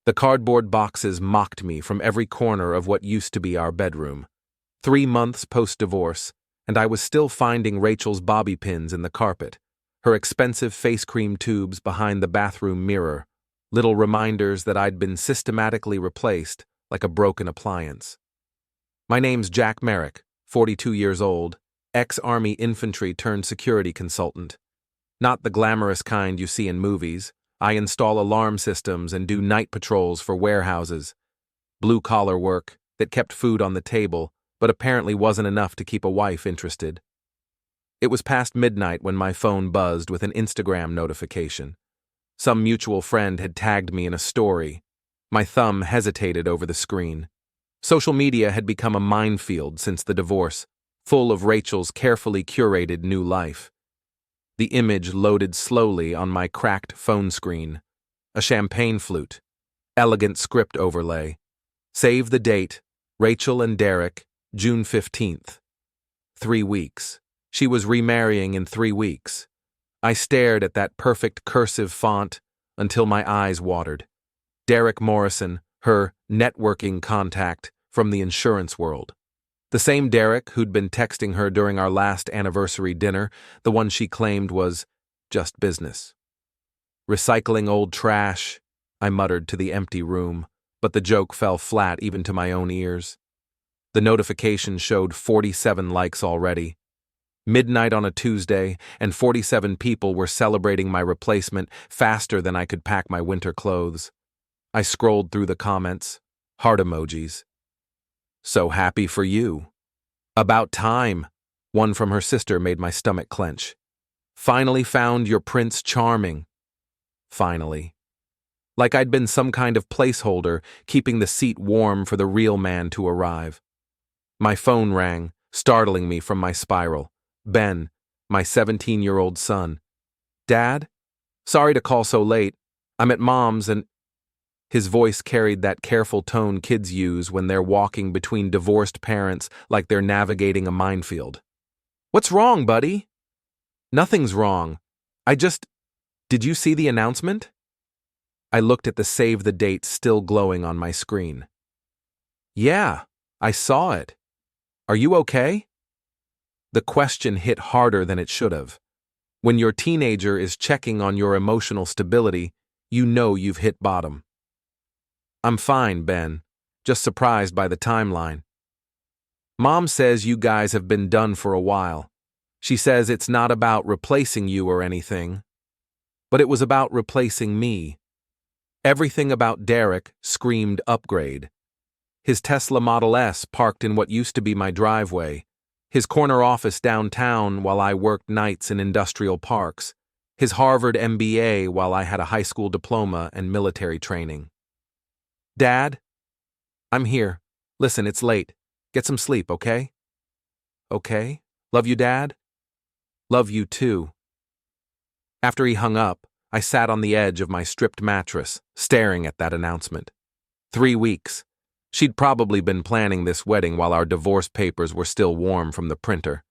The cardboard boxes mocked me from every corner of what used to be our bedroom. 3 months post-divorce, and I was still finding Rachel's bobby pins in the carpet, her expensive face cream tubes behind the bathroom mirror, little reminders that I'd been systematically replaced like a broken appliance. My name's Jack Merrick, 42 years old, ex-Army infantry turned security consultant. Not the glamorous kind you see in movies. I install alarm systems and do night patrols for warehouses. Blue-collar work that kept food on the table, but apparently wasn't enough to keep a wife interested. It was past midnight when my phone buzzed with an Instagram notification. Some mutual friend had tagged me in a story. My thumb hesitated over the screen. Social media had become a minefield since the divorce, full of Rachel's carefully curated new life. The image loaded slowly on my cracked phone screen. A champagne flute. Elegant script overlay. Save the date, Rachel and Derek, June 15th. 3 weeks. She was remarrying in 3 weeks. I stared at that perfect cursive font until my eyes watered. Derek Morrison, her networking contact from the insurance world. The same Derek who'd been texting her during our last anniversary dinner, the one she claimed was just business. Recycling old trash, I muttered to the empty room, but the joke fell flat even to my own ears. The notification showed 47 likes already. Midnight on a Tuesday, and 47 people were celebrating my replacement faster than I could pack my winter clothes. I scrolled through the comments, heart emojis. So happy for you. About time. One from her sister made my stomach clench. Finally found your Prince Charming. Finally. Like I'd been some kind of placeholder, keeping the seat warm for the real man to arrive. My phone rang, startling me from my spiral. Ben, my 17-year-old son. Dad? Sorry to call so late. I'm at Mom's and... His voice carried that careful tone kids use when they're walking between divorced parents like they're navigating a minefield. What's wrong, buddy? Nothing's wrong. Did you see the announcement? I looked at the save the date still glowing on my screen. Yeah, I saw it. Are you okay? The question hit harder than it should have. When your teenager is checking on your emotional stability, you know you've hit bottom. I'm fine, Ben. Just surprised by the timeline. Mom says you guys have been done for a while. She says it's not about replacing you or anything, but it was about replacing me. Everything about Derek screamed upgrade. His Tesla Model S parked in what used to be my driveway. His corner office downtown while I worked nights in industrial parks. His Harvard MBA while I had a high school diploma and military training. Dad? I'm here. Listen, it's late. Get some sleep, okay? Okay. Love you, Dad? Love you, too. After he hung up, I sat on the edge of my stripped mattress, staring at that announcement. 3 weeks. She'd probably been planning this wedding while our divorce papers were still warm from the printer.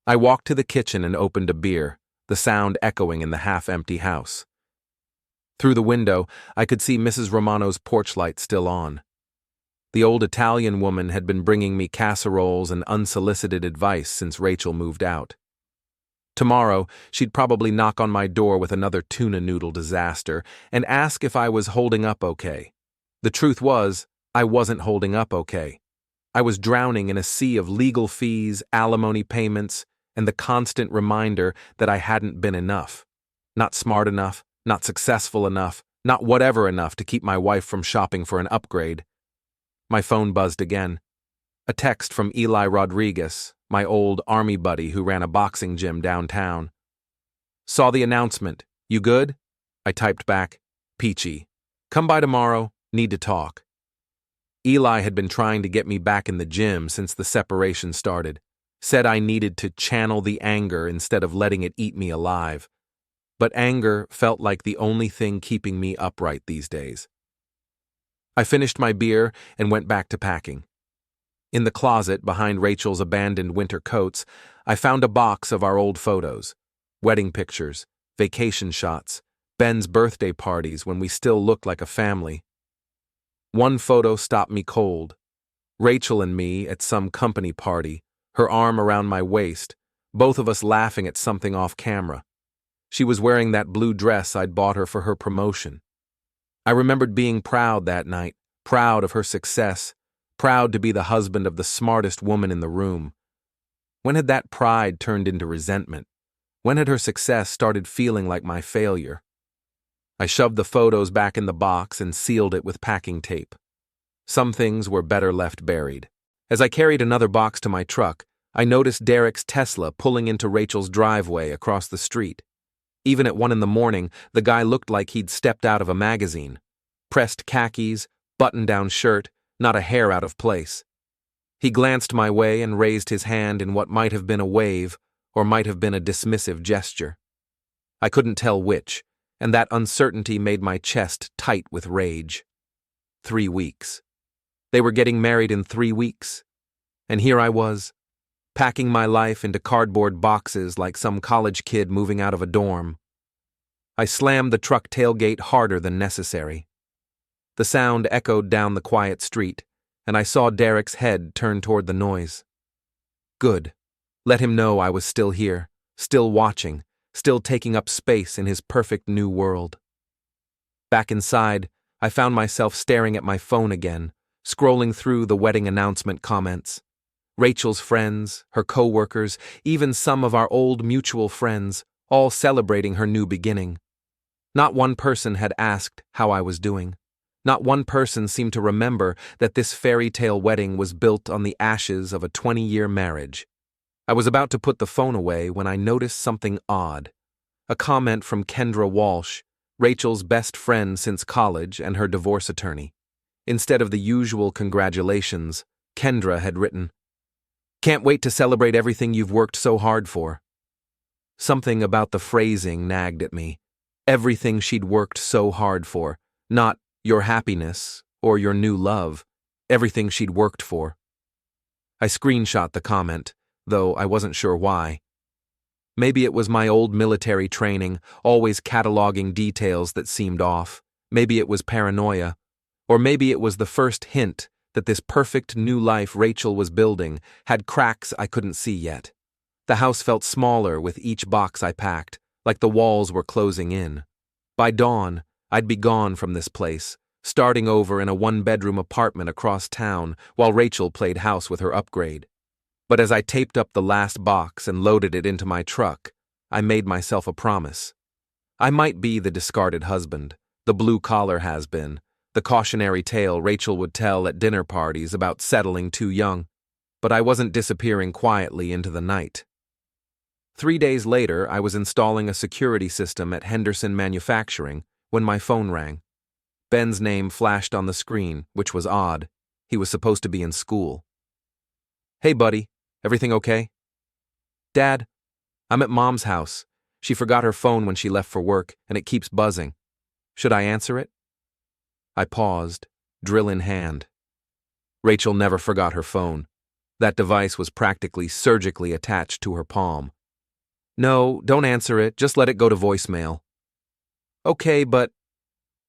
I walked to the kitchen and opened a beer, the sound echoing in the half-empty house. Through the window, I could see Mrs. Romano's porch light still on. The old Italian woman had been bringing me casseroles and unsolicited advice since Rachel moved out. Tomorrow, she'd probably knock on my door with another tuna noodle disaster and ask if I was holding up okay. The truth was, I wasn't holding up okay. I was drowning in a sea of legal fees, alimony payments, and the constant reminder that I hadn't been enough. Not smart enough, not successful enough, not whatever enough to keep my wife from shopping for an upgrade. My phone buzzed again. A text from Eli Rodriguez, my old Army buddy who ran a boxing gym downtown. Saw the announcement. You good? I typed back. Peachy. Come by tomorrow. Need to talk. Eli had been trying to get me back in the gym since the separation started. Said I needed to channel the anger instead of letting it eat me alive. But anger felt like the only thing keeping me upright these days. I finished my beer and went back to packing. In the closet behind Rachel's abandoned winter coats, I found a box of our old photos. Wedding pictures, vacation shots, Ben's birthday parties when we still looked like a family. One photo stopped me cold. Rachel and me at some company party, her arm around my waist, both of us laughing at something off camera. She was wearing that blue dress I'd bought her for her promotion. I remembered being proud that night, proud of her success, proud to be the husband of the smartest woman in the room. When had that pride turned into resentment? When had her success started feeling like my failure? I shoved the photos back in the box and sealed it with packing tape. Some things were better left buried. As I carried another box to my truck, I noticed Derek's Tesla pulling into Rachel's driveway across the street. Even at 1 a.m, the guy looked like he'd stepped out of a magazine. Pressed khakis, button-down shirt, not a hair out of place. He glanced my way and raised his hand in what might have been a wave or might have been a dismissive gesture. I couldn't tell which, and that uncertainty made my chest tight with rage. 3 weeks. They were getting married in 3 weeks. And here I was, packing my life into cardboard boxes like some college kid moving out of a dorm. I slammed the truck tailgate harder than necessary. The sound echoed down the quiet street, and I saw Derek's head turn toward the noise. Good. Let him know I was still here, still watching, still taking up space in his perfect new world. Back inside, I found myself staring at my phone again, scrolling through the wedding announcement comments. Rachel's friends, her co-workers, even some of our old mutual friends, all celebrating her new beginning. Not one person had asked how I was doing. Not one person seemed to remember that this fairy tale wedding was built on the ashes of a 20-year marriage. I was about to put the phone away when I noticed something odd. A comment from Kendra Walsh, Rachel's best friend since college and her divorce attorney. Instead of the usual congratulations, Kendra had written, "Can't wait to celebrate everything you've worked so hard for." Something about the phrasing nagged at me. Everything she'd worked so hard for, not your happiness or your new love, everything she'd worked for. I screenshot the comment, though I wasn't sure why. Maybe it was my old military training, always cataloging details that seemed off. Maybe it was paranoia. Or maybe it was the first hint that this perfect new life Rachel was building had cracks I couldn't see yet. The house felt smaller with each box I packed, like the walls were closing in. By dawn, I'd be gone from this place, starting over in a 1-bedroom apartment across town while Rachel played house with her upgrade. But as I taped up the last box and loaded it into my truck, I made myself a promise. I might be the discarded husband, the blue-collar has-been, the cautionary tale Rachel would tell at dinner parties about settling too young, but I wasn't disappearing quietly into the night. 3 days later, I was installing a security system at Henderson Manufacturing when my phone rang. Ben's name flashed on the screen, which was odd. He was supposed to be in school. "Hey, buddy. Everything okay?" "Dad, I'm at Mom's house. She forgot her phone when she left for work, and it keeps buzzing. Should I answer it?" I paused, drill in hand. Rachel never forgot her phone. That device was practically surgically attached to her palm. "No, don't answer it. Just let it go to voicemail." "Okay, but...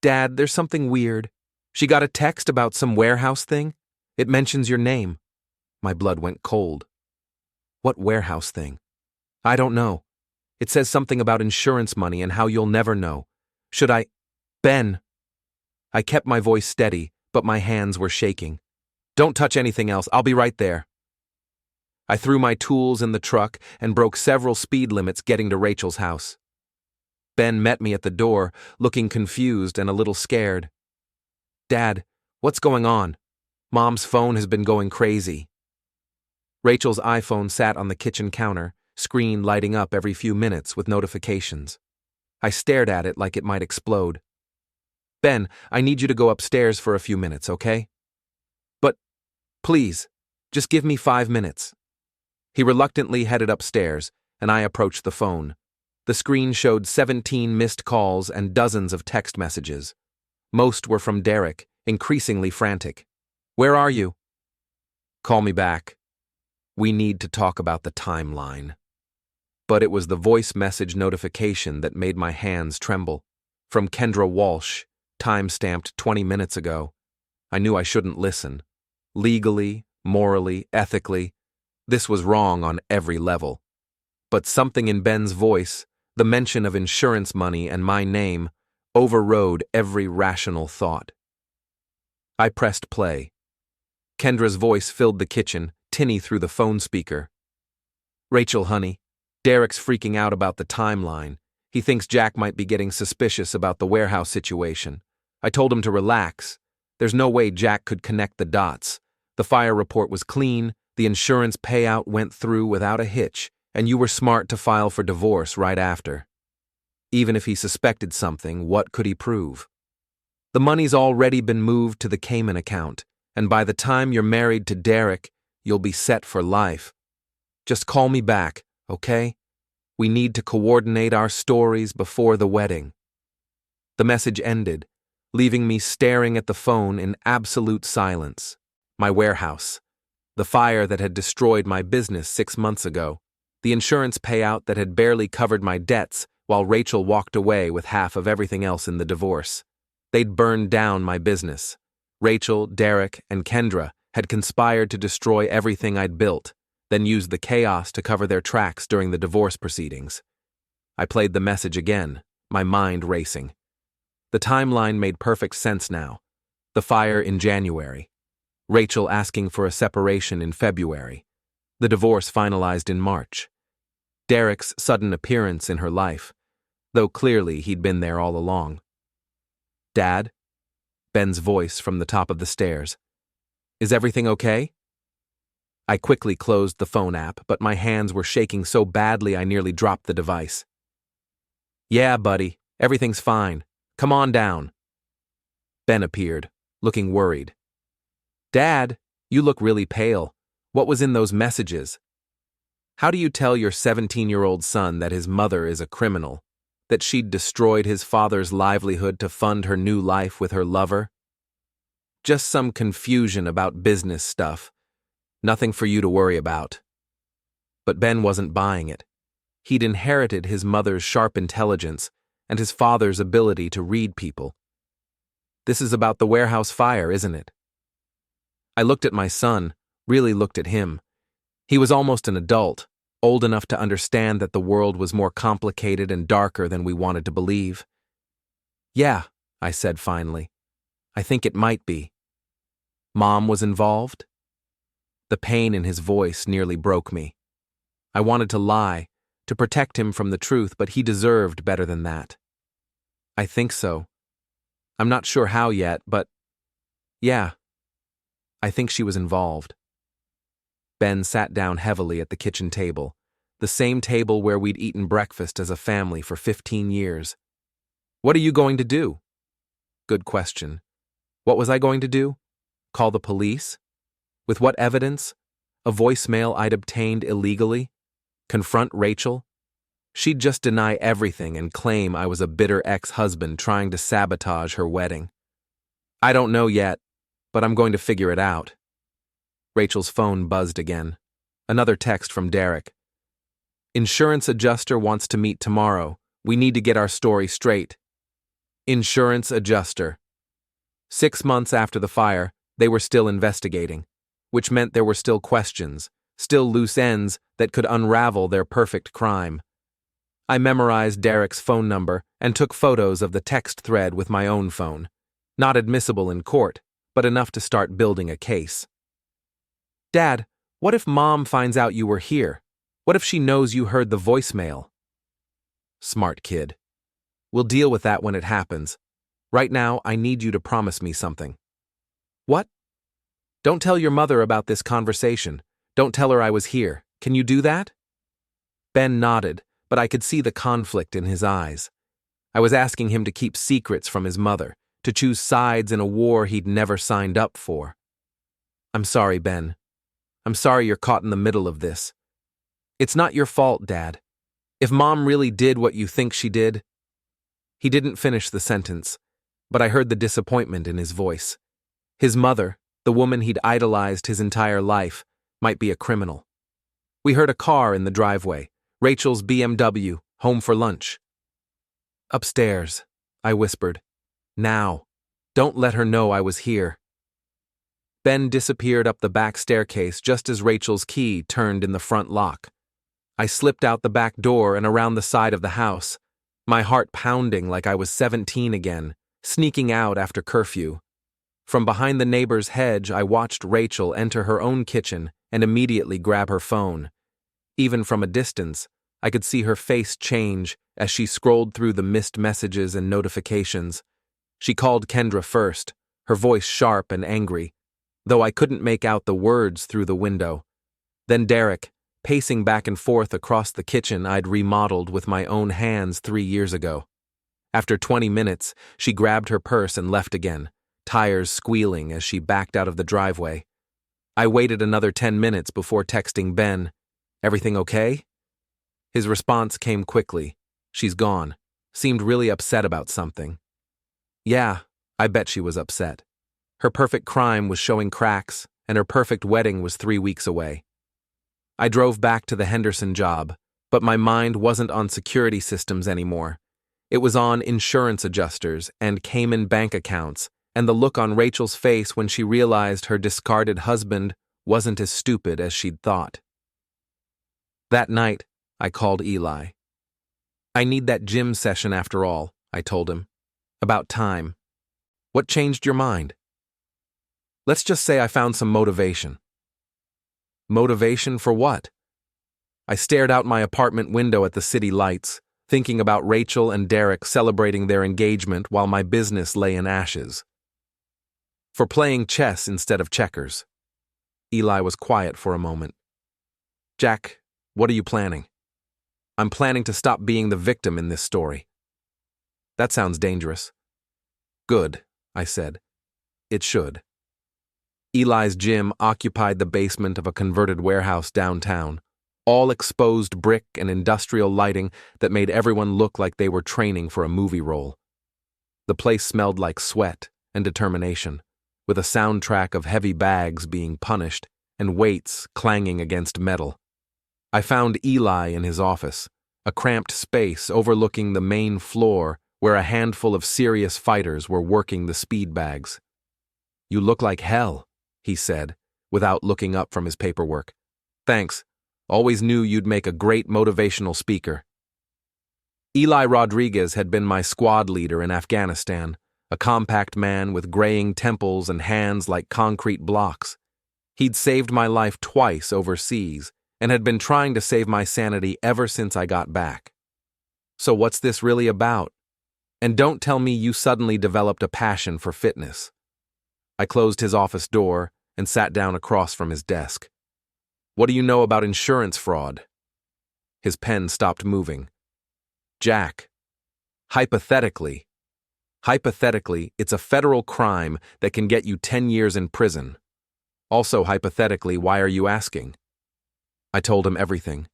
Dad, there's something weird. She got a text about some warehouse thing. It mentions your name." My blood went cold. "What warehouse thing?" "I don't know. It says something about insurance money and how you'll never know. Should I... Ben!" I kept my voice steady, but my hands were shaking. "Don't touch anything else. I'll be right there." I threw my tools in the truck and broke several speed limits getting to Rachel's house. Ben met me at the door, looking confused and a little scared. "Dad, what's going on? Mom's phone has been going crazy." Rachel's iPhone sat on the kitchen counter, screen lighting up every few minutes with notifications. I stared at it like it might explode. "Ben, I need you to go upstairs for a few minutes, okay?" "But, please, just give me 5 minutes." He reluctantly headed upstairs, and I approached the phone. The screen showed 17 missed calls and dozens of text messages. Most were from Derek, increasingly frantic. "Where are you?" "Call me back. We need to talk about the timeline." But it was the voice message notification that made my hands tremble. From Kendra Walsh, time-stamped 20 minutes ago. I knew I shouldn't listen. Legally, morally, ethically, this was wrong on every level. But something in Ben's voice, the mention of insurance money and my name, overrode every rational thought. I pressed play. Kendra's voice filled the kitchen, tinny through the phone speaker. "Rachel, honey, Derek's freaking out about the timeline. He thinks Jack might be getting suspicious about the warehouse situation. I told him to relax. There's no way Jack could connect the dots. The fire report was clean, the insurance payout went through without a hitch, and you were smart to file for divorce right after. Even if he suspected something, what could he prove? The money's already been moved to the Cayman account, and by the time you're married to Derek, you'll be set for life. Just call me back, okay? We need to coordinate our stories before the wedding." The message ended, leaving me staring at the phone in absolute silence. My warehouse, the fire that had destroyed my business 6 months ago, the insurance payout that had barely covered my debts while Rachel walked away with half of everything else in the divorce. They'd burned down my business. Rachel, Derek, and Kendra had conspired to destroy everything I'd built, then used the chaos to cover their tracks during the divorce proceedings. I played the message again, my mind racing. The timeline made perfect sense now. The fire in January. Rachel asking for a separation in February. The divorce finalized in March. Derek's sudden appearance in her life, though clearly he'd been there all along. "Dad?" Ben's voice from the top of the stairs. "Is everything okay?" I quickly closed the phone app, but my hands were shaking so badly I nearly dropped the device. "Yeah, buddy, everything's fine. Come on down." Ben appeared, looking worried. "Dad, you look really pale. What was in those messages? How do you tell your 17-year-old son that his mother is a criminal, that she'd destroyed his father's livelihood to fund her new life with her lover? Just some confusion about business stuff. Nothing for you to worry about." But Ben wasn't buying it. He'd inherited his mother's sharp intelligence and his father's ability to read people. "This is about the warehouse fire, isn't it?" I looked at my son, really looked at him. He was almost an adult, old enough to understand that the world was more complicated and darker than we wanted to believe. "Yeah," I said finally. "I think it might be." "Mom was involved?" The pain in his voice nearly broke me. I wanted to lie, to protect him from the truth, but he deserved better than that. "I think so. I'm not sure how yet, but yeah, I think she was involved." Ben sat down heavily at the kitchen table, the same table where we'd eaten breakfast as a family for 15 years. "What are you going to do?" Good question. What was I going to do? Call the police? With what evidence? A voicemail I'd obtained illegally? Confront Rachel? She'd just deny everything and claim I was a bitter ex-husband trying to sabotage her wedding. "I don't know yet, but I'm going to figure it out." Rachel's phone buzzed again. Another text from Derek. "Insurance adjuster wants to meet tomorrow. We need to get our story straight." Insurance adjuster. 6 months after the fire, they were still investigating, which meant there were still questions, still loose ends that could unravel their perfect crime. I memorized Derek's phone number and took photos of the text thread with my own phone. Not admissible in court, but enough to start building a case. "Dad, what if Mom finds out you were here? What if she knows you heard the voicemail?" Smart kid. "We'll deal with that when it happens. Right now, I need you to promise me something." "What?" "Don't tell your mother about this conversation. Don't tell her I was here. Can you do that?" Ben nodded, but I could see the conflict in his eyes. I was asking him to keep secrets from his mother, to choose sides in a war he'd never signed up for. "I'm sorry, Ben. I'm sorry you're caught in the middle of this. It's not your fault, Dad. If Mom really did what you think she did..." He didn't finish the sentence, but I heard the disappointment in his voice. His mother, the woman he'd idolized his entire life, might be a criminal. We heard a car in the driveway, Rachel's BMW, home for lunch. "Upstairs," I whispered. "Now. Don't let her know I was here." Ben disappeared up the back staircase just as Rachel's key turned in the front lock. I slipped out the back door and around the side of the house, my heart pounding like I was 17 again, sneaking out after curfew. From behind the neighbor's hedge, I watched Rachel enter her own kitchen and immediately grab her phone. Even from a distance, I could see her face change as she scrolled through the missed messages and notifications. She called Kendra first, her voice sharp and angry, though I couldn't make out the words through the window. Then Derek, pacing back and forth across the kitchen I'd remodeled with my own hands 3 years ago. After 20 minutes, she grabbed her purse and left again, tires squealing as she backed out of the driveway. I waited another 10 minutes before texting Ben, "Everything okay?" His response came quickly. "She's gone. Seemed really upset about something." Yeah, I bet she was upset. Her perfect crime was showing cracks, and her perfect wedding was 3 weeks away. I drove back to the Henderson job, but my mind wasn't on security systems anymore. It was on insurance adjusters and Cayman bank accounts, and the look on Rachel's face when she realized her discarded husband wasn't as stupid as she'd thought. That night, I called Eli. "I need that gym session after all," I told him. "About time. What changed your mind?" "Let's just say I found some motivation." Motivation for what? I stared out my apartment window at the city lights, thinking about Rachel and Derek celebrating their engagement while my business lay in ashes. For playing chess instead of checkers. Eli was quiet for a moment. "Jack, what are you planning?" "I'm planning to stop being the victim in this story." "That sounds dangerous." "Good," I said. "It should." Eli's gym occupied the basement of a converted warehouse downtown, all exposed brick and industrial lighting that made everyone look like they were training for a movie role. The place smelled like sweat and determination, with a soundtrack of heavy bags being punished and weights clanging against metal. I found Eli in his office, a cramped space overlooking the main floor where a handful of serious fighters were working the speed bags. "You look like hell," he said, without looking up from his paperwork. "Thanks. Always knew you'd make a great motivational speaker." Eli Rodriguez had been my squad leader in Afghanistan, a compact man with graying temples and hands like concrete blocks. He'd saved my life twice overseas and had been trying to save my sanity ever since I got back. "So what's this really about? And don't tell me you suddenly developed a passion for fitness." I closed his office door and sat down across from his desk. "What do you know about insurance fraud?" His pen stopped moving. "Jack, hypothetically, it's a federal crime that can get you 10 years in prison. Also, hypothetically, why are you asking?" I told him everything.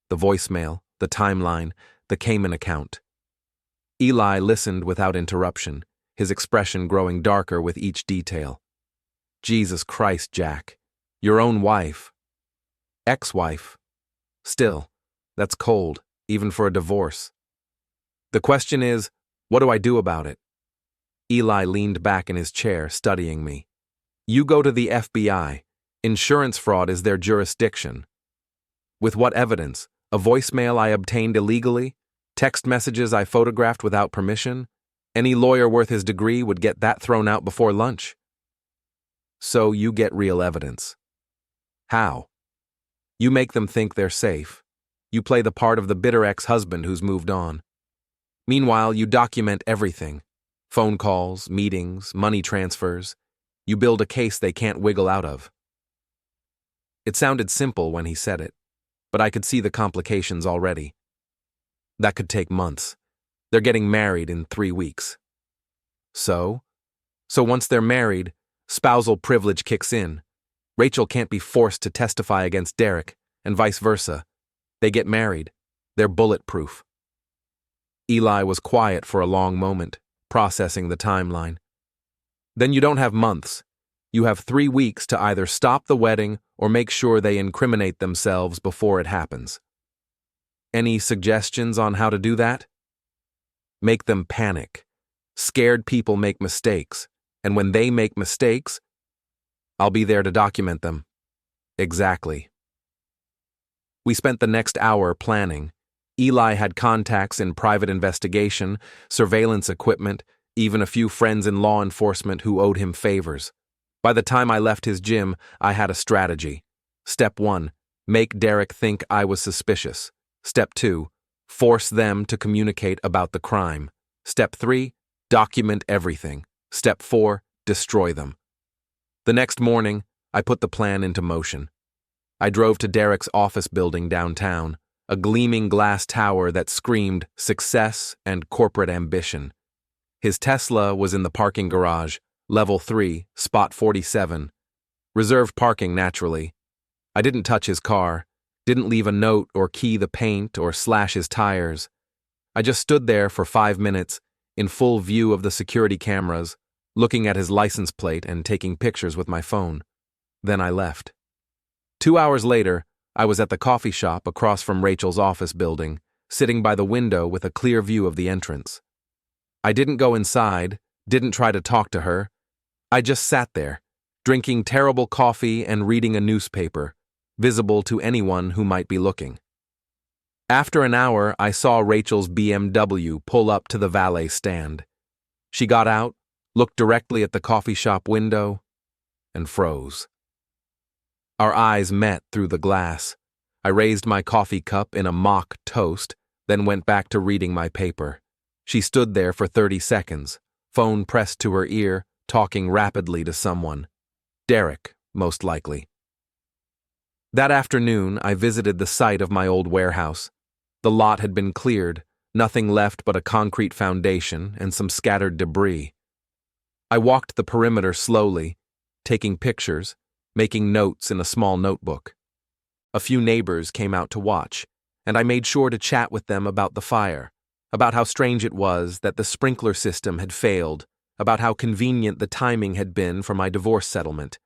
The voicemail, the timeline, the Cayman account. Eli listened without interruption, his expression growing darker with each detail. "Jesus Christ, Jack. Your own wife. Ex-wife. Still, that's cold, even for a divorce. The question is, what do I do about it?" Eli leaned back in his chair, studying me. "You go to the FBI. Insurance fraud is their jurisdiction." "With what evidence? A voicemail I obtained illegally? Text messages I photographed without permission? Any lawyer worth his degree would get that thrown out before lunch." "So you get real evidence." "How?" "You make them think they're safe. You play the part of the bitter ex-husband who's moved on. Meanwhile, you document everything. Phone calls, meetings, money transfers. You build a case they can't wiggle out of." It sounded simple when he said it, but I could see the complications already. That could take months. They're getting married in 3 weeks. So once they're married, spousal privilege kicks in. Rachel can't be forced to testify against Derek, and vice versa. They get married. They're bulletproof. Eli was quiet for a long moment, processing the timeline. "Then you don't have months. You have 3 weeks to either stop the wedding or make sure they incriminate themselves before it happens." "Any suggestions on how to do that?" "Make them panic. Scared people make mistakes, and when they make mistakes, I'll be there to document them. Exactly. We spent the next hour planning. Eli had contacts in private investigation, surveillance equipment, even a few friends in law enforcement who owed him favors. By the time I left his gym, I had a strategy. Step 1, make Derek think I was suspicious. Step 2, force them to communicate about the crime. Step 3, document everything. Step 4, destroy them. The next morning, I put the plan into motion. I drove to Derek's office building downtown, a gleaming glass tower that screamed success and corporate ambition. His Tesla was in the parking garage, level 3, spot 47. Reserved parking, naturally. I didn't touch his car, didn't leave a note or key the paint or slash his tires. I just stood there for 5 minutes, in full view of the security cameras, looking at his license plate and taking pictures with my phone. Then I left. 2 hours later, I was at the coffee shop across from Rachel's office building, sitting by the window with a clear view of the entrance. I didn't go inside, didn't try to talk to her. I just sat there, drinking terrible coffee and reading a newspaper, visible to anyone who might be looking. After an hour, I saw Rachel's BMW pull up to the valet stand. She got out, looked directly at the coffee shop window, and froze. Our eyes met through the glass. I raised my coffee cup in a mock toast, then went back to reading my paper. She stood there for 30 seconds, phone pressed to her ear, talking rapidly to someone. Derek, most likely. That afternoon, I visited the site of my old warehouse. The lot had been cleared, nothing left but a concrete foundation and some scattered debris. I walked the perimeter slowly, taking pictures, making notes in a small notebook. A few neighbors came out to watch, and I made sure to chat with them about the fire, about how strange it was that the sprinkler system had failed, about how convenient the timing had been for my divorce settlement.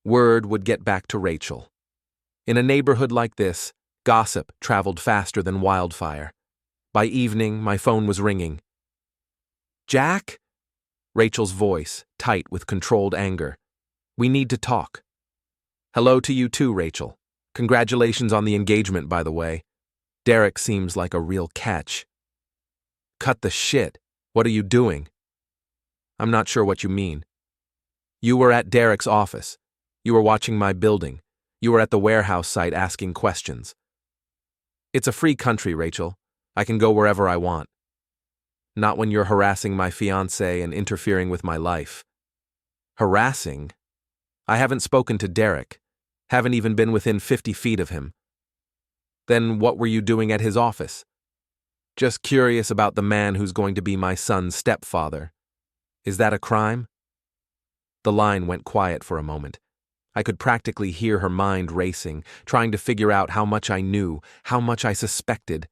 Word would get back to Rachel. In a neighborhood like this, gossip traveled faster than wildfire. By evening, my phone was ringing. "Jack?" Rachel's voice, tight with controlled anger. "We need to talk." "Hello to you too, Rachel. Congratulations on the engagement, by the way. Derek seems like a real catch." "Cut the shit. What are you doing?" "I'm not sure what you mean." "You were at Derek's office. You were watching my building. You were at the warehouse site asking questions." "It's a free country, Rachel. I can go wherever I want." "Not when you're harassing my fiancé and interfering with my life." "Harassing? I haven't spoken to Derek. Haven't even been within 50 feet of him." "Then what were you doing at his office?" "Just curious about the man who's going to be my son's stepfather." "Is that a crime?" The line went quiet for a moment. I could practically hear her mind racing, trying to figure out how much I knew, how much I suspected.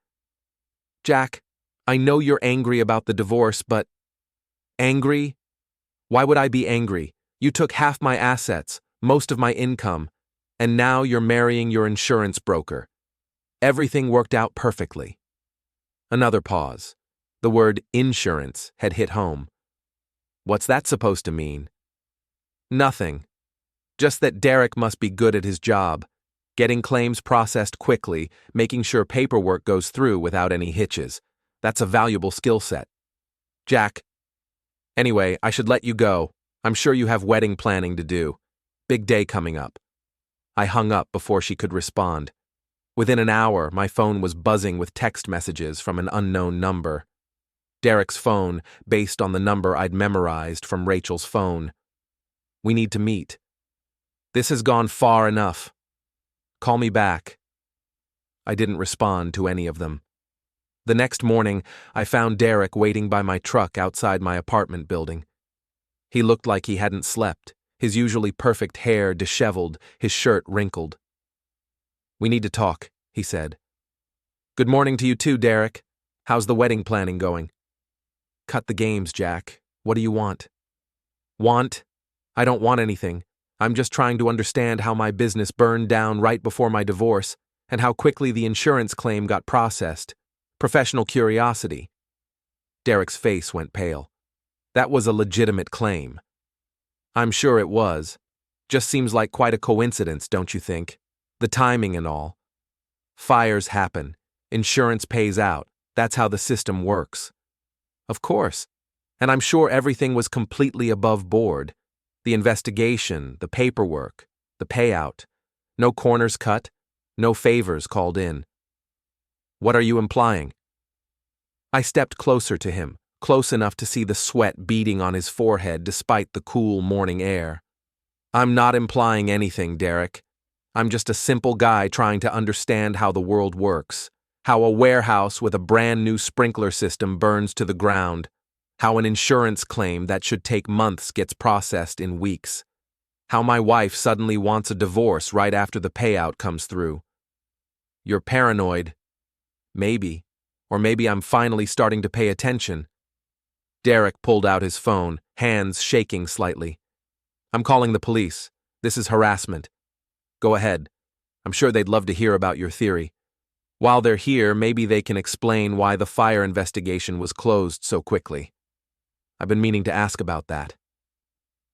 "Jack, I know you're angry about the divorce, but..." "Angry? Why would I be angry? You took half my assets, most of my income, and now you're marrying your insurance broker. Everything worked out perfectly." Another pause. The word insurance had hit home. "What's that supposed to mean?" "Nothing. Just that Derek must be good at his job, getting claims processed quickly, making sure paperwork goes through without any hitches. That's a valuable skill set." "Jack. Anyway, I should let you go. I'm sure you have wedding planning to do. Big day coming up." I hung up before she could respond. Within an hour, my phone was buzzing with text messages from an unknown number. Derek's phone, based on the number I'd memorized from Rachel's phone. "We need to meet. This has gone far enough. Call me back." I didn't respond to any of them. The next morning, I found Derek waiting by my truck outside my apartment building. He looked like he hadn't slept, his usually perfect hair disheveled, his shirt wrinkled. "We need to talk," he said. "Good morning to you too, Derek. How's the wedding planning going?" "Cut the games, Jack. What do you want?" "Want? I don't want anything. I'm just trying to understand how my business burned down right before my divorce and how quickly the insurance claim got processed. Professional curiosity." Derek's face went pale. "That was a legitimate claim." "I'm sure it was. Just seems like quite a coincidence, don't you think? The timing and all. Fires happen. Insurance pays out. That's how the system works. Of course. And I'm sure everything was completely above board. The investigation, the paperwork, the payout. No corners cut, no favors called in. What are you implying? I stepped closer to him, close enough to see the sweat beading on his forehead despite the cool morning air. I'm not implying anything, Derek. I'm just a simple guy trying to understand how the world works, how a warehouse with a brand new sprinkler system burns to the ground, how an insurance claim that should take months gets processed in weeks, how my wife suddenly wants a divorce right after the payout comes through. You're paranoid. Maybe. Or maybe I'm finally starting to pay attention. Derek pulled out his phone, hands shaking slightly. I'm calling the police. This is harassment. Go ahead. I'm sure they'd love to hear about your theory. While they're here, maybe they can explain why the fire investigation was closed so quickly. I've been meaning to ask about that.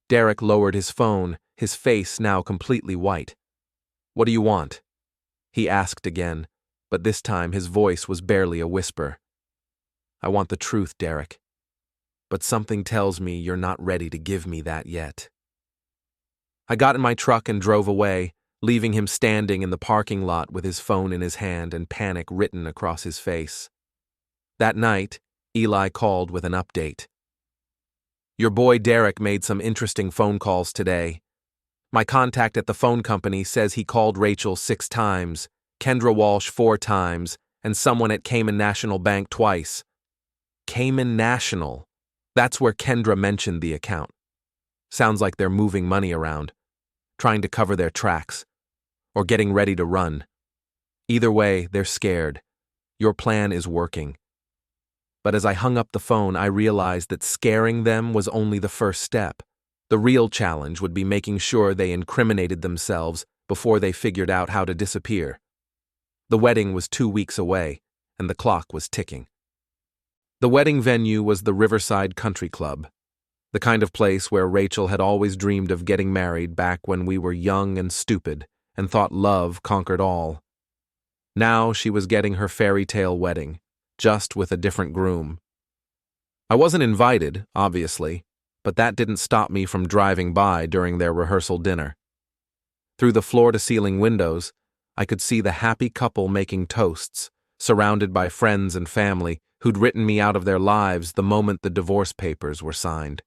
Derek lowered his phone, his face now completely white. What do you want? He asked again, but this time his voice was barely a whisper. I want the truth, Derek. But something tells me you're not ready to give me that yet. I got in my truck and drove away, leaving him standing in the parking lot with his phone in his hand and panic written across his face. That night, Eli called with an update. Your boy Derek made some interesting phone calls today. My contact at the phone company says he called Rachel 6 times, Kendra Walsh 4 times, and someone at Cayman National Bank twice. Cayman National. That's where Kendra mentioned the account. Sounds like they're moving money around, trying to cover their tracks, or getting ready to run. Either way, they're scared. Your plan is working. But as I hung up the phone, I realized that scaring them was only the first step. The real challenge would be making sure they incriminated themselves before they figured out how to disappear. The wedding was 2 weeks away, and the clock was ticking. The wedding venue was the Riverside Country Club, the kind of place where Rachel had always dreamed of getting married back when we were young and stupid and thought love conquered all. Now she was getting her fairy tale wedding, just with a different groom. I wasn't invited, obviously, but that didn't stop me from driving by during their rehearsal dinner. Through the floor-to-ceiling windows, I could see the happy couple making toasts, surrounded by friends and family who'd written me out of their lives the moment the divorce papers were signed.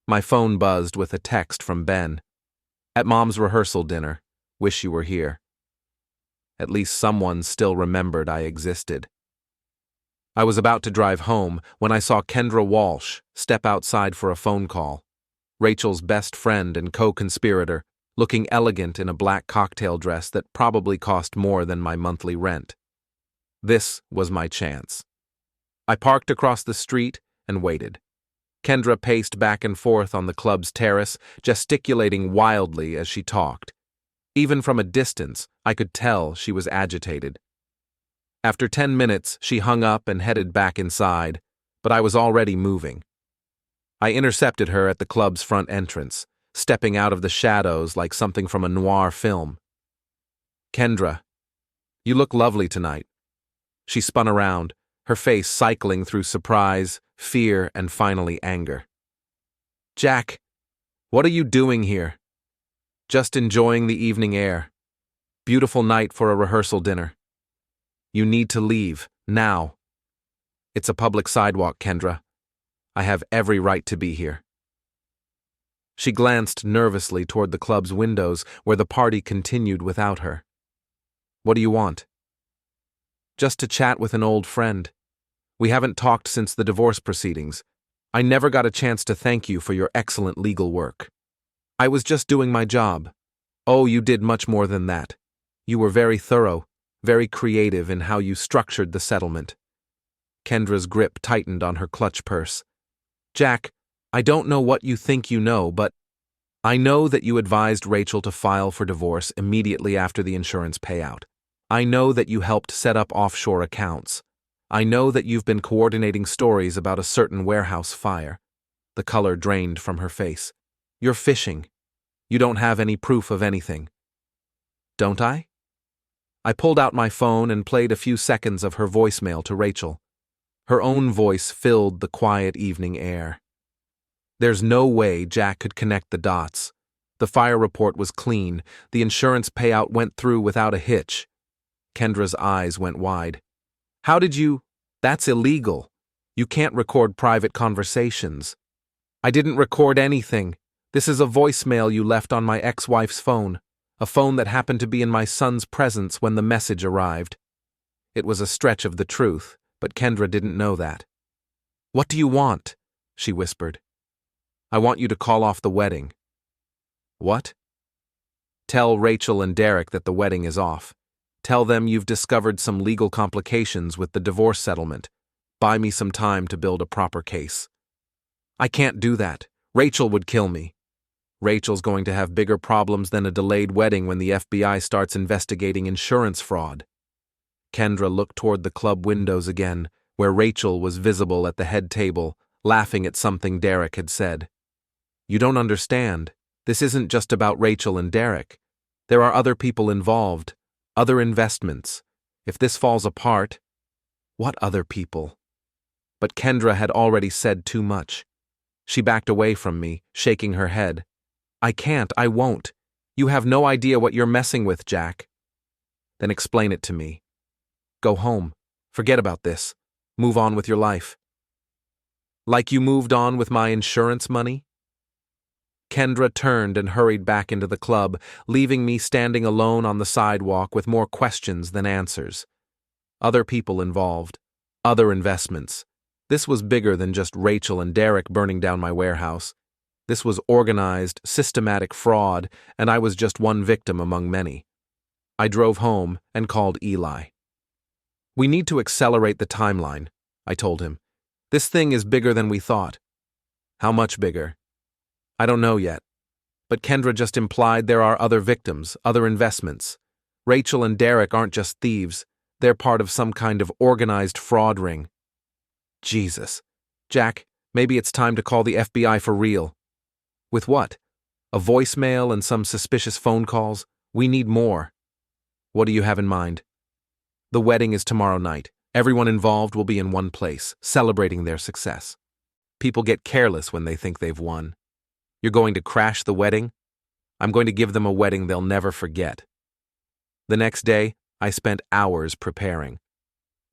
My phone buzzed with a text from Ben. At Mom's rehearsal dinner. Wish you were here. At least someone still remembered I existed. I was about to drive home when I saw Kendra Walsh step outside for a phone call. Rachel's best friend and co-conspirator, looking elegant in a black cocktail dress that probably cost more than my monthly rent. This was my chance. I parked across the street and waited. Kendra paced back and forth on the club's terrace, gesticulating wildly as she talked. Even from a distance, I could tell she was agitated. After 10 minutes, she hung up and headed back inside, but I was already moving. I intercepted her at the club's front entrance, stepping out of the shadows like something from a noir film. Kendra, you look lovely tonight. She spun around, her face cycling through surprise, fear, and finally anger. Jack, what are you doing here? Just enjoying the evening air. Beautiful night for a rehearsal dinner. You need to leave, now. It's a public sidewalk, Kendra. I have every right to be here. She glanced nervously toward the club's windows where the party continued without her. What do you want? Just to chat with an old friend. We haven't talked since the divorce proceedings. I never got a chance to thank you for your excellent legal work. I was just doing my job. Oh, you did much more than that. You were very thorough, very creative in how you structured the settlement. Kendra's grip tightened on her clutch purse. Jack, I don't know what you think you know, but I know that you advised Rachel to file for divorce immediately after the insurance payout. I know that you helped set up offshore accounts. I know that you've been coordinating stories about a certain warehouse fire. The color drained from her face. You're fishing. You don't have any proof of anything. Don't I? I pulled out my phone and played a few seconds of her voicemail to Rachel. Her own voice filled the quiet evening air. There's no way Jack could connect the dots. The fire report was clean. The insurance payout went through without a hitch. Kendra's eyes went wide. How did you? That's illegal. You can't record private conversations. I didn't record anything. This is a voicemail you left on my ex-wife's phone, a phone that happened to be in my son's presence when the message arrived. It was a stretch of the truth, but Kendra didn't know that. What do you want? She whispered. I want you to call off the wedding. What? Tell Rachel and Derek that the wedding is off. Tell them you've discovered some legal complications with the divorce settlement. Buy me some time to build a proper case. I can't do that. Rachel would kill me. Rachel's going to have bigger problems than a delayed wedding when the FBI starts investigating insurance fraud. Kendra looked toward the club windows again, where Rachel was visible at the head table, laughing at something Derek had said. You don't understand. This isn't just about Rachel and Derek. There are other people involved, other investments. If this falls apart, what other people? But Kendra had already said too much. She backed away from me, shaking her head. I can't, I won't. You have no idea what you're messing with, Jack. Then explain it to me. Go home. Forget about this. Move on with your life. Like you moved on with my insurance money? Kendra turned and hurried back into the club, leaving me standing alone on the sidewalk with more questions than answers. Other people involved. Other investments. This was bigger than just Rachel and Derek burning down my warehouse. This was organized, systematic fraud, and I was just one victim among many. I drove home and called Eli. We need to accelerate the timeline, I told him. This thing is bigger than we thought. How much bigger? I don't know yet. But Kendra just implied there are other victims, other investments. Rachel and Derek aren't just thieves. They're part of some kind of organized fraud ring. Jesus. Jack, maybe it's time to call the FBI for real. With what? A voicemail and some suspicious phone calls? We need more. What do you have in mind? The wedding is tomorrow night. Everyone involved will be in one place, celebrating their success. People get careless when they think they've won. You're going to crash the wedding? I'm going to give them a wedding they'll never forget. The next day, I spent hours preparing.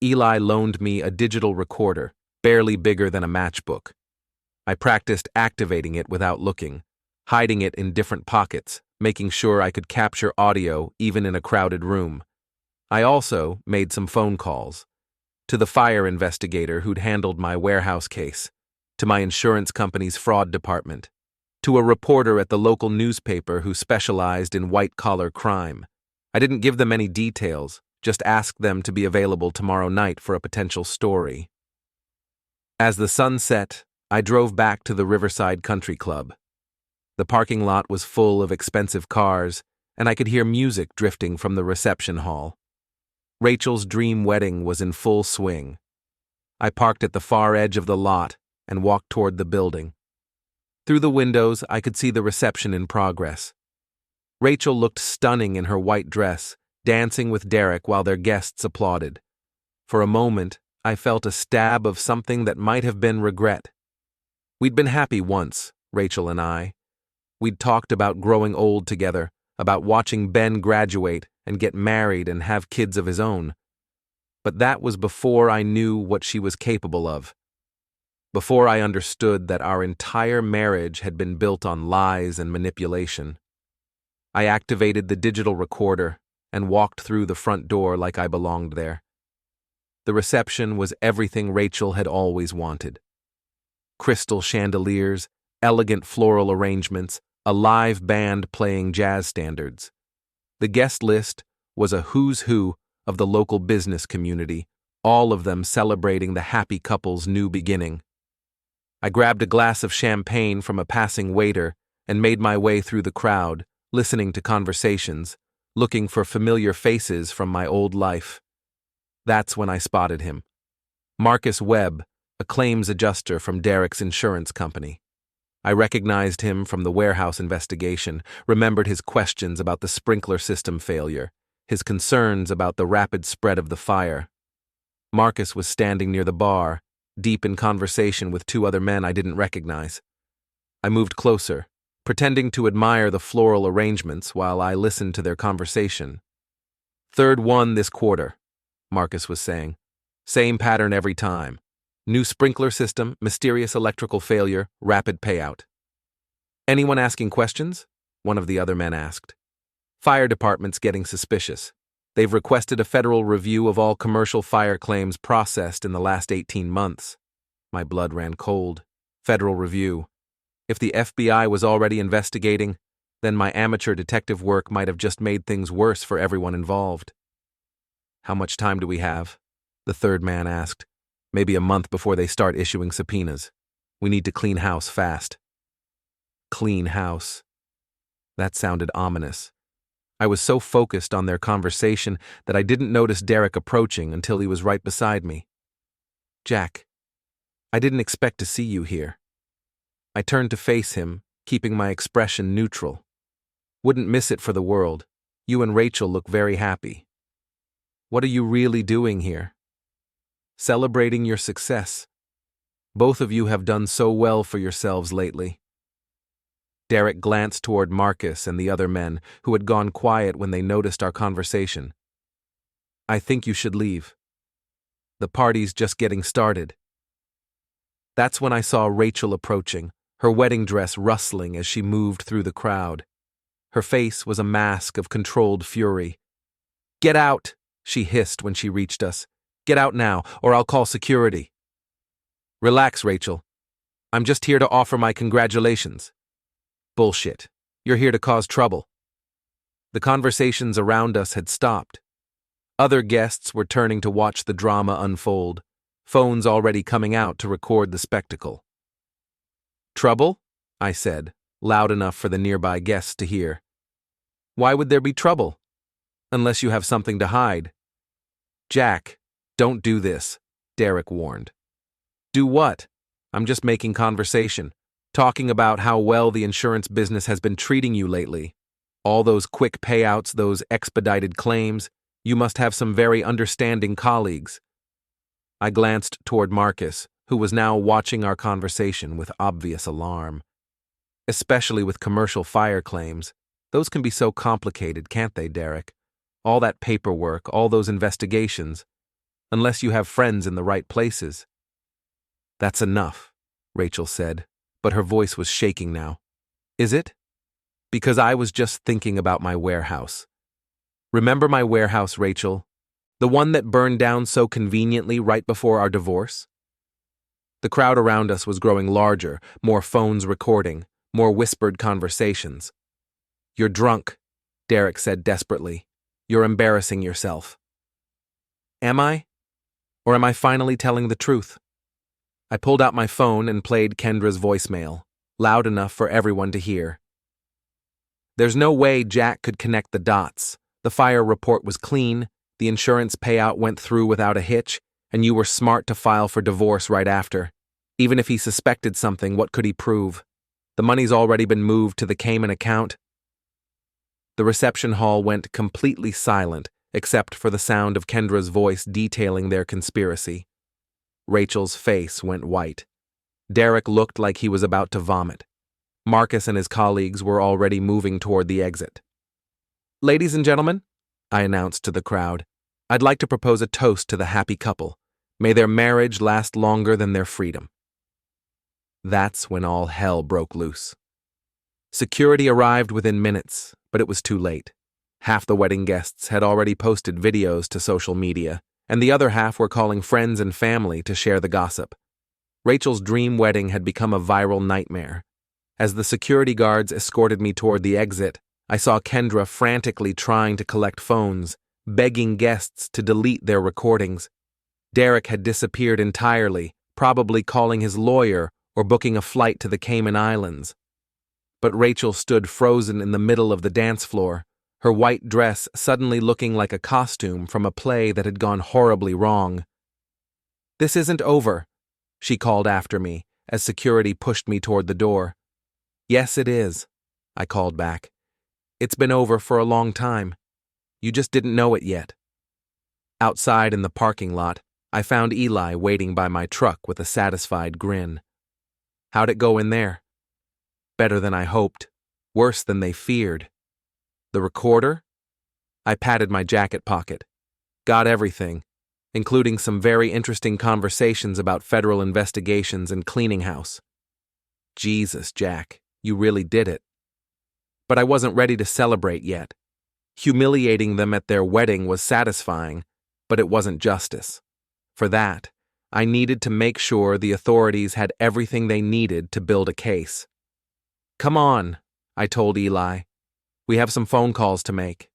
Eli loaned me a digital recorder, barely bigger than a matchbook. I practiced activating it without looking, hiding it in different pockets, making sure I could capture audio even in a crowded room. I also made some phone calls. To the fire investigator who'd handled my warehouse case, to my insurance company's fraud department, to a reporter at the local newspaper who specialized in white-collar crime. I didn't give them any details, just asked them to be available tomorrow night for a potential story. As the sun set, I drove back to the Riverside Country Club. The parking lot was full of expensive cars, and I could hear music drifting from the reception hall. Rachel's dream wedding was in full swing. I parked at the far edge of the lot and walked toward the building. Through the windows, I could see the reception in progress. Rachel looked stunning in her white dress, dancing with Derek while their guests applauded. For a moment, I felt a stab of something that might have been regret. We'd been happy once, Rachel and I. We'd talked about growing old together, about watching Ben graduate and get married and have kids of his own. But that was before I knew what she was capable of. Before I understood that our entire marriage had been built on lies and manipulation. I activated the digital recorder and walked through the front door like I belonged there. The reception was everything Rachel had always wanted. Crystal chandeliers, elegant floral arrangements, a live band playing jazz standards. The guest list was a who's who of the local business community, all of them celebrating the happy couple's new beginning. I grabbed a glass of champagne from a passing waiter and made my way through the crowd, listening to conversations, looking for familiar faces from my old life. That's when I spotted him. Marcus Webb, a claims adjuster from Derek's insurance company. I recognized him from the warehouse investigation, remembered his questions about the sprinkler system failure, his concerns about the rapid spread of the fire. Marcus was standing near the bar, deep in conversation with two other men I didn't recognize. I moved closer, pretending to admire the floral arrangements while I listened to their conversation. "Third one this quarter," Marcus was saying. "Same pattern every time. New sprinkler system, mysterious electrical failure, rapid payout." "Anyone asking questions?" one of the other men asked. "Fire department's getting suspicious. They've requested a federal review of all commercial fire claims processed in the last 18 months. My blood ran cold. Federal review. If the FBI was already investigating, then my amateur detective work might have just made things worse for everyone involved. "How much time do we have?" the third man asked. "Maybe a month before they start issuing subpoenas. We need to clean house fast." Clean house. That sounded ominous. I was so focused on their conversation that I didn't notice Derek approaching until he was right beside me. "Jack, I didn't expect to see you here." I turned to face him, keeping my expression neutral. "Wouldn't miss it for the world. You and Rachel look very happy." "What are you really doing here?" "Celebrating your success. Both of you have done so well for yourselves lately." Derek glanced toward Marcus and the other men, who had gone quiet when they noticed our conversation. "I think you should leave. The party's just getting started." That's when I saw Rachel approaching, her wedding dress rustling as she moved through the crowd. Her face was a mask of controlled fury. "Get out!" she hissed when she reached us. "Get out now, or I'll call security." "Relax, Rachel. I'm just here to offer my congratulations." "Bullshit. You're here to cause trouble." The conversations around us had stopped. Other guests were turning to watch the drama unfold, phones already coming out to record the spectacle. "Trouble?" I said, loud enough for the nearby guests to hear. "Why would there be trouble? Unless you have something to hide." "Jack, don't do this," Derek warned. "Do what? I'm just making conversation. Talking about how well the insurance business has been treating you lately. All those quick payouts, those expedited claims. You must have some very understanding colleagues." I glanced toward Marcus, who was now watching our conversation with obvious alarm. "Especially with commercial fire claims. Those can be so complicated, can't they, Derek? All that paperwork, all those investigations. Unless you have friends in the right places." "That's enough," Rachel said, but her voice was shaking now. "Is it?" "Because I was just thinking about my warehouse. Remember my warehouse, Rachel? The one that burned down so conveniently right before our divorce?" The crowd around us was growing larger, more phones recording, more whispered conversations. "You're drunk," Derek said desperately. "You're embarrassing yourself." Am I? Or am I finally telling the truth? I pulled out my phone and played Kendra's voicemail, loud enough for everyone to hear. "There's no way Jack could connect the dots. The fire report was clean, the insurance payout went through without a hitch, and you were smart to file for divorce right after. Even if he suspected something, what could he prove? The money's already been moved to the Cayman account." The reception hall went completely silent, except for the sound of Kendra's voice detailing their conspiracy. Rachel's face went white. Derek looked like he was about to vomit. Marcus and his colleagues were already moving toward the exit. "Ladies and gentlemen," I announced to the crowd, "I'd like to propose a toast to the happy couple. May their marriage last longer than their freedom." That's when all hell broke loose. Security arrived within minutes, but it was too late. Half the wedding guests had already posted videos to social media, and the other half were calling friends and family to share the gossip. Rachel's dream wedding had become a viral nightmare. As the security guards escorted me toward the exit, I saw Kendra frantically trying to collect phones, begging guests to delete their recordings. Derek had disappeared entirely, probably calling his lawyer or booking a flight to the Cayman Islands. But Rachel stood frozen in the middle of the dance floor, her white dress suddenly looking like a costume from a play that had gone horribly wrong. "This isn't over," she called after me as security pushed me toward the door. Yes, it is, I called back. It's been over for a long time. You just didn't know it yet. Outside in the parking lot, I found Eli waiting by my truck with a satisfied grin. How'd it go in there? Better than I hoped. Worse than they feared. The recorder? I patted my jacket pocket. Got everything, including some very interesting conversations about federal investigations and cleaning house. Jesus, Jack, you really did it. But I wasn't ready to celebrate yet. Humiliating them at their wedding was satisfying, but it wasn't justice. For that, I needed to make sure the authorities had everything they needed to build a case. Come on, I told Eli. We have some phone calls to make.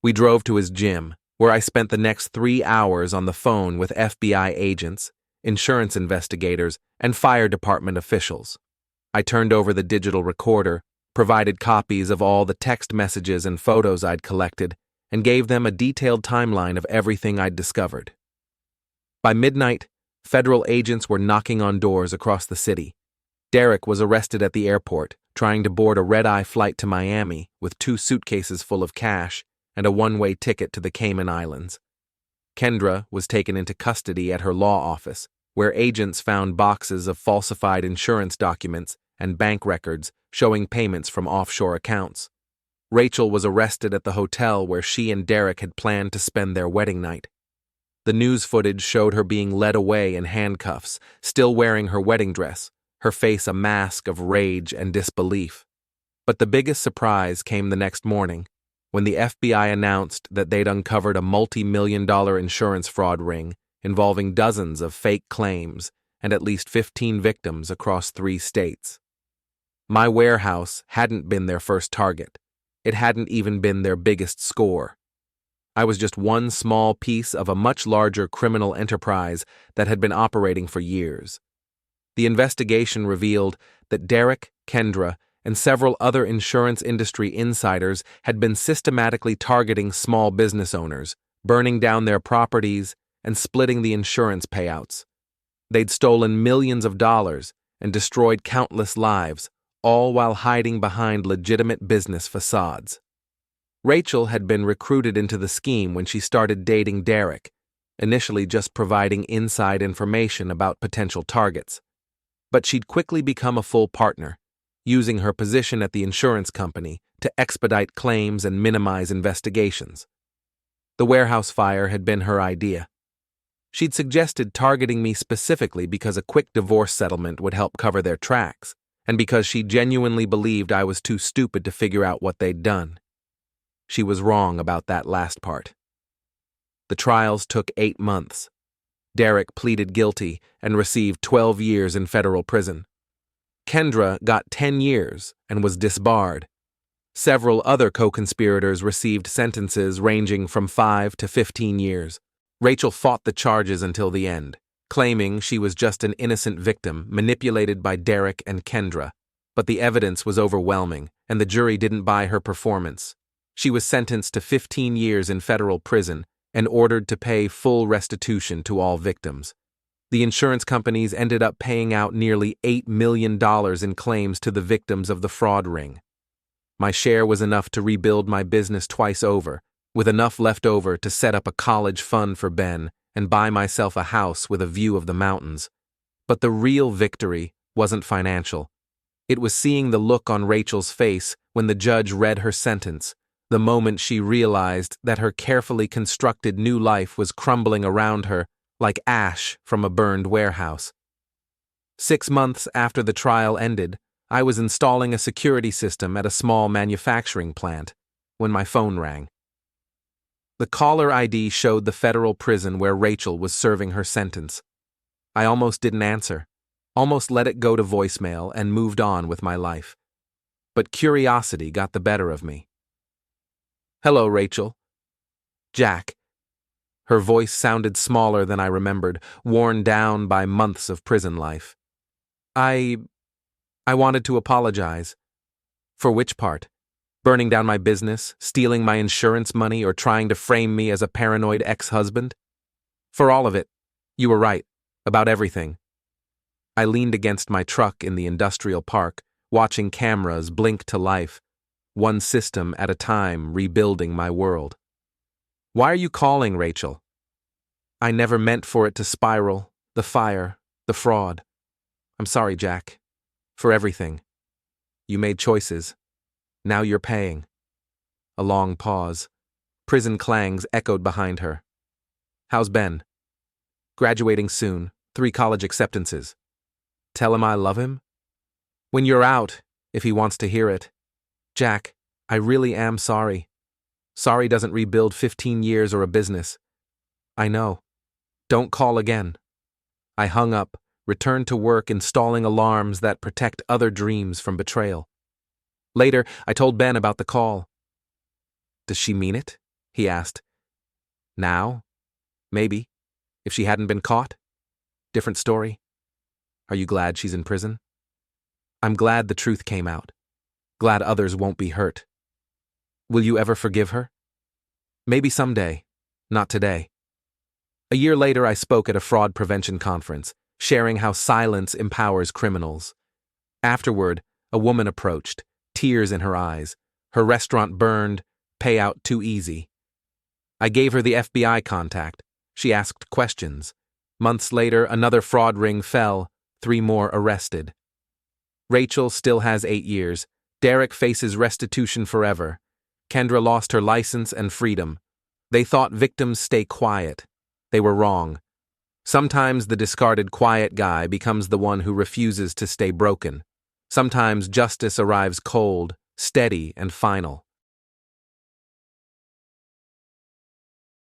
We drove to his gym, where I spent the next 3 hours on the phone with FBI agents, insurance investigators, and fire department officials. I turned over the digital recorder, provided copies of all the text messages and photos I'd collected, and gave them a detailed timeline of everything I'd discovered. By midnight, federal agents were knocking on doors across the city. Derek was arrested at the airport, trying to board a red-eye flight to Miami with 2 suitcases full of cash and a one-way ticket to the Cayman Islands. Kendra was taken into custody at her law office, where agents found boxes of falsified insurance documents and bank records showing payments from offshore accounts. Rachel was arrested at the hotel where she and Derek had planned to spend their wedding night. The news footage showed her being led away in handcuffs, still wearing her wedding dress, her face a mask of rage and disbelief. But the biggest surprise came the next morning, when the FBI announced that they'd uncovered a multi-million-dollar insurance fraud ring involving dozens of fake claims and at least 15 victims across 3 states. My warehouse hadn't been their first target. It hadn't even been their biggest score. I was just one small piece of a much larger criminal enterprise that had been operating for years. The investigation revealed that Derek, Kendra, and several other insurance industry insiders had been systematically targeting small business owners, burning down their properties, and splitting the insurance payouts. They'd stolen millions of dollars and destroyed countless lives, all while hiding behind legitimate business facades. Rachel had been recruited into the scheme when she started dating Derek, initially just providing inside information about potential targets. But she'd quickly become a full partner, using her position at the insurance company to expedite claims and minimize investigations. The warehouse fire had been her idea. She'd suggested targeting me specifically because a quick divorce settlement would help cover their tracks, and because she genuinely believed I was too stupid to figure out what they'd done. She was wrong about that last part. The trials took 8 months. Derek pleaded guilty and received 12 years in federal prison. Kendra got 10 years and was disbarred. Several other co-conspirators received sentences ranging from 5 to 15 years. Rachel fought the charges until the end, claiming she was just an innocent victim manipulated by Derek and Kendra. But the evidence was overwhelming, and the jury didn't buy her performance. She was sentenced to 15 years in federal prison and ordered to pay full restitution to all victims. The insurance companies ended up paying out nearly $8 million in claims to the victims of the fraud ring. My share was enough to rebuild my business twice over, with enough left over to set up a college fund for Ben and buy myself a house with a view of the mountains. But the real victory wasn't financial. It was seeing the look on Rachel's face when the judge read her sentence, the moment she realized that her carefully constructed new life was crumbling around her like ash from a burned warehouse. 6 months after the trial ended, I was installing a security system at a small manufacturing plant when my phone rang. The caller ID showed the federal prison where Rachel was serving her sentence. I almost didn't answer, almost let it go to voicemail and moved on with my life. But curiosity got the better of me. "Hello, Rachel." "Jack." Her voice sounded smaller than I remembered, worn down by months of prison life. I wanted to apologize." "For which part? Burning down my business, stealing my insurance money, or trying to frame me as a paranoid ex-husband?" "For all of it. You were right. About everything." I leaned against my truck in the industrial park, watching cameras blink to life, one system at a time rebuilding my world. Why are you calling, Rachel? I never meant for it to spiral, the fire, the fraud. I'm sorry, Jack. For everything. You made choices. Now you're paying. A long pause. Prison clangs echoed behind her. How's Ben? Graduating soon, 3 college acceptances. Tell him I love him? When you're out, if he wants to hear it. Jack, I really am sorry. Sorry doesn't rebuild 15 years or a business. I know. Don't call again. I hung up, returned to work installing alarms that protect other dreams from betrayal. Later, I told Ben about the call. Does she mean it? He asked. Now? Maybe. If she hadn't been caught? Different story. Are you glad she's in prison? I'm glad the truth came out. Glad others won't be hurt. Will you ever forgive her? Maybe someday. Not today. A year later, I spoke at a fraud prevention conference, sharing how silence empowers criminals. Afterward, a woman approached, tears in her eyes. Her restaurant burned, payout too easy. I gave her the FBI contact. She asked questions. Months later, another fraud ring fell, 3 more arrested. Rachel still has 8 years. Derek faces restitution forever. Kendra lost her license and freedom. They thought victims stay quiet. They were wrong. Sometimes the discarded quiet guy becomes the one who refuses to stay broken. Sometimes justice arrives cold, steady, and final.